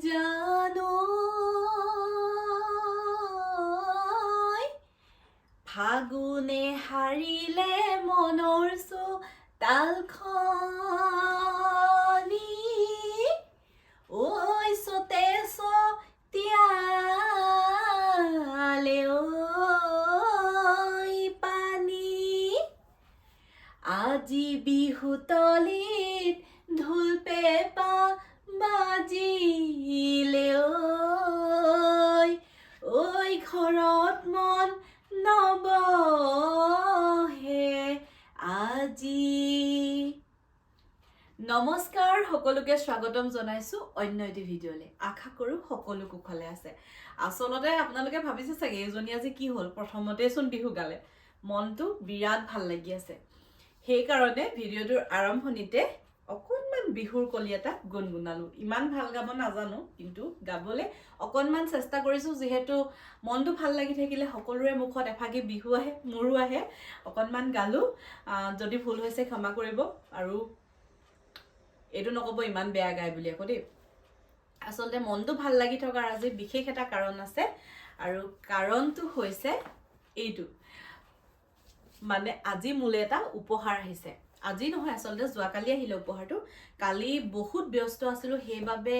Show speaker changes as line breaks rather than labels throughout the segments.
জানো ফাগুনে হাৰিলে মনৰ তালখনি ঐ চতে তিয়ালে ঐ পানী আজি বিহুতলিত ঢোল পেঁপা বাজিলে ঐ ঘৰত মন নবহে আজি। নমস্কাৰ, সকলোকে স্বাগতম জনাইছো অন্য এটি ভিডিঅ'লে। আশা কৰো সকলো কুশলে আছে। আচলতে আপোনালোকে ভাবিছে চাগে এইজনী আজি কি হ'ল, প্ৰথমতে চোন বিহু গালে, মনটো বিৰাট ভাল লাগি আছে। সেইকাৰণে ভিডিঅ'টোৰ আৰম্ভণিতে অকণমান বিহুৰ কলি এটা গুণগুণালো। ইমান ভাল গাব নাজানো, কিন্তু গাবলৈ অকণমান চেষ্টা কৰিছো। যিহেতু মনটো ভাল লাগি থাকিলে সকলোৰে মুখত এফাকি বিহু আহে, মোৰো আহে। অকণমান গালো, যদি ভুল হৈছে ক্ষমা কৰিব। আৰু এইটো নক'ব ইমান বেয়া গায় বুলি আকৌ দেই। আচলতে মনটো ভাল লাগি থকাৰ আজি বিশেষ এটা কাৰণ আছে, আৰু কাৰণটো হৈছে এইটো। মানে আজি মোলে এটা উপহাৰ আহিছে। আজি নহয়, আচলতে যোৱাকালি আহিলে উপহাৰটো। কালি বহুত ব্যস্ত আছিলো, সেইবাবে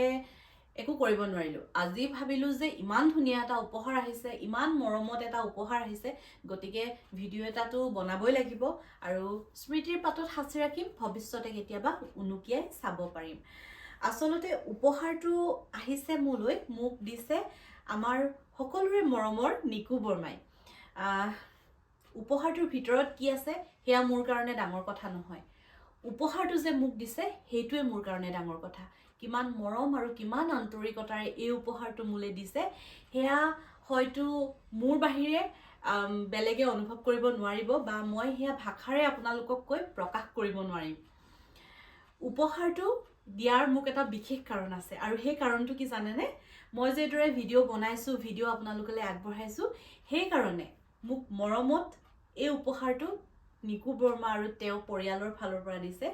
একো কৰিব নোৱাৰিলো। আজি ভাবিলো যে ইমান ধুনীয়া এটা উপহাৰ আহিছে, ইমান মৰমত এটা উপহাৰ আহিছে, গতিকে ভিডিঅ' এটাতো বনাবই লাগিব। আৰু স্মৃতিৰ পাতত সাঁচি ৰাখিম, ভৱিষ্যতে কেতিয়াবা উনুকিয়াই চাব পাৰিম। আচলতে উপহাৰটো আহিছে মোলৈ, মোক দিছে আমাৰ সকলোৰে মৰমৰ নিকু বৰ্মাই। উপহাৰটোৰ ভিতৰত কি আছে সেয়া মোৰ কাৰণে ডাঙৰ কথা নহয়, উপহাৰটো যে মোক দিছে সেইটোৱে মোৰ কাৰণে ডাঙৰ কথা। কিমান মৰম আৰু কিমান আন্তৰিকতাৰে এই উপহাৰটো মোলে দিছে সেয়া হয়তো মোৰ বাহিৰে বেলেগে অনুভৱ কৰিব নোৱাৰিব, বা মই সেয়া ভাষাৰে আপোনালোকক কৈ প্ৰকাশ কৰিব নোৱাৰিম। উপহাৰটো দিয়াৰ মোক এটা বিশেষ কাৰণ আছে, আৰু সেই কাৰণটো কি জানেনে? মই যেদৰে ভিডিঅ' বনাইছো, ভিডিঅ' আপোনালোকলৈ আগবঢ়াইছো, সেইকাৰণে মোক মৰমত এই উপহাৰটো নিকু বৰ্মা আৰু তেওঁ পৰিয়ালৰ ফালৰ পৰা দিছে।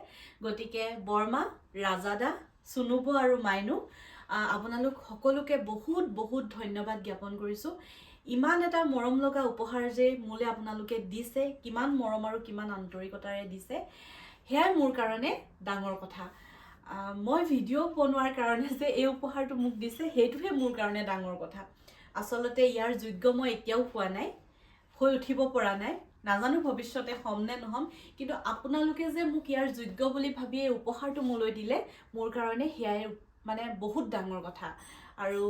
গতিকে বৰ্মা, ৰাজাদা, চুনুব আৰু মাইনু, আপোনালোক সকলোকে বহুত বহুত ধন্যবাদ জ্ঞাপন কৰিছো। ইমান এটা মৰম লগা উপহাৰ যে মোলে আপোনালোকে দিছে, কিমান মৰম আৰু কিমান আন্তৰিকতাৰে দিছে, সেয়াই মোৰ কাৰণে ডাঙৰ কথা। মই ভিডিঅ' বনোৱাৰ কাৰণে যে এই উপহাৰটো মোক দিছে সেইটোহে মোৰ কাৰণে ডাঙৰ কথা। আচলতে ইয়াৰ যোগ্য মই এতিয়াও হোৱা নাই, হৈ উঠিব পৰা নাই। নাজানো ভৱিষ্যতে হ'ম নে নহ'ম, কিন্তু আপোনালোকে যে মোক ইয়াৰ যোগ্য বুলি ভাবি এই উপহাৰটো মোলৈ দিলে, মোৰ কাৰণে সেয়াই মানে বহুত ডাঙৰ কথা। আৰু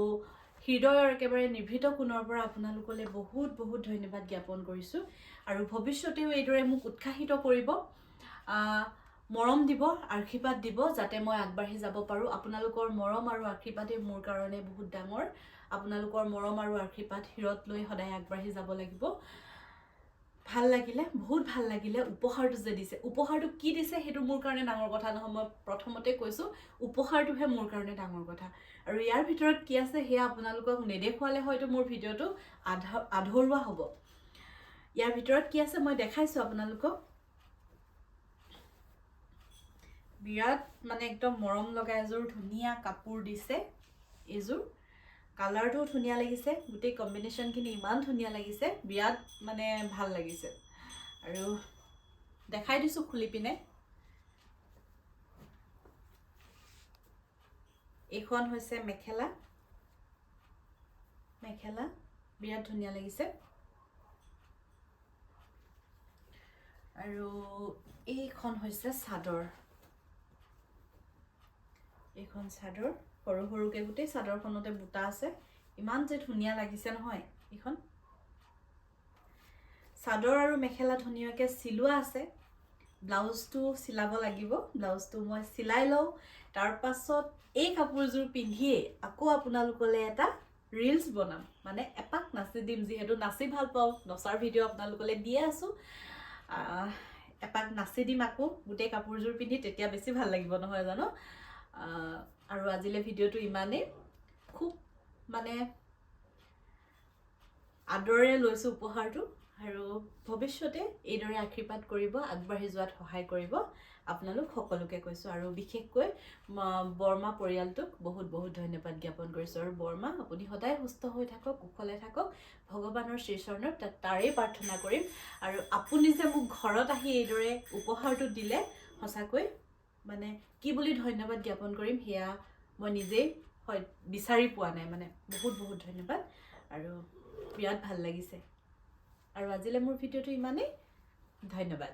হৃদয়ৰ একেবাৰে নিভৃত কোণৰ পৰা আপোনালোকলৈ বহুত বহুত ধন্যবাদ জ্ঞাপন কৰিছোঁ। আৰু ভৱিষ্যতেও এইদৰে মোক উৎসাহিত কৰিব, মৰম দিব, আশীৰ্বাদ দিব, যাতে মই আগবাঢ়ি যাব পাৰোঁ। আপোনালোকৰ মৰম আৰু আশীৰ্বাদে মোৰ কাৰণে বহুত ডাঙৰ। আপোনালোকৰ মৰম আৰু আশীৰ্বাদ শিৰত লৈ সদায় আগবাঢ়ি যাব লাগিব। ভাল লাগিলে, বহুত ভাল লাগিলে উপহাৰটো যে দিছে। উপহাৰটো কি দিছে সেইটো মোৰ কাৰণে ডাঙৰ কথা নহয়, মই প্ৰথমতে কৈছোঁ উপহাৰটোহে মোৰ কাৰণে ডাঙৰ কথা। আৰু ইয়াৰ ভিতৰত কি আছে সেয়া আপোনালোকক নেদেখুৱালে হয়তো মোৰ ভিডিঅ'টো আধৰুৱা হ'ব। ইয়াৰ ভিতৰত কি আছে মই দেখাইছোঁ আপোনালোকক। বিৰাট মানে একদম মৰম লগা এযোৰ ধুনীয়া কাপোৰ দিছে। এইযোৰ কালাৰটোও ধুনীয়া লাগিছে, গোটেই কম্বিনেশ্যনখিনি ইমান ধুনীয়া লাগিছে, বিৰাট মানে ভাল লাগিছে। আৰু দেখাই দিছোঁ খুলি পিনে। এইখন হৈছে মেখেলা, বিৰাট ধুনীয়া লাগিছে। আৰু এইখন হৈছে চাদৰ, এইখন চাদৰ সৰু সৰুকে গোটেই চাদৰখনতে বুটা আছে, ইমান যে ধুনীয়া লাগিছে নহয়। এইখন চাদৰ আৰু মেখেলা ধুনীয়াকৈ চিলোৱা আছে। ব্লাউজটো চিলাব লাগিব, ব্লাউজটো মই চিলাই লওঁ। তাৰ পাছত এই কাপোৰযোৰ পিন্ধিয়ে আকৌ আপোনালোকলৈ এটা ৰিলছ বনাম, মানে এপাক নাচি দিম। যিহেতু নাচি ভাল পাওঁ, নচাৰ ভিডিঅ' আপোনালোকলৈ দিয়ে আছোঁ। এপাক নাচি দিম আকৌ গোটেই কাপোৰযোৰ পিন্ধি, তেতিয়া বেছি ভাল লাগিব নহয় জানো। আৰু আজিলৈ ভিডিঅ'টো ইমানেই। খুব মানে আদৰেৰে লৈছোঁ উপহাৰটো, আৰু ভৱিষ্যতে এইদৰে আশীৰ্বাদ কৰিব, আগবাঢ়ি যোৱাত সহায় কৰিব আপোনালোক সকলোকে কৈছোঁ। আৰু বিশেষকৈ বৰ্মা পৰিয়ালটোক বহুত বহুত ধন্যবাদ জ্ঞাপন কৰিছোঁ। আৰু বৰ্মা, আপুনি সদায় সুস্থ হৈ থাকক, কুশলে থাকক, ভগৱানৰ শ্ৰীচৰণত তাৰেই প্ৰাৰ্থনা কৰিম। আৰু আপুনি যে মোক ঘৰত আহি এইদৰে উপহাৰটো দিলে, সঁচাকৈ মানে কি বুলি ধন্যবাদ জ্ঞাপন কৰিম সেয়া মই নিজেই বিচাৰি পোৱা নাই। মানে বহুত বহুত ধন্যবাদ আৰু বিৰাট ভাল লাগিছে। আৰু আজিলৈ মোৰ ভিডিঅ'টো ইমানেই। ধন্যবাদ।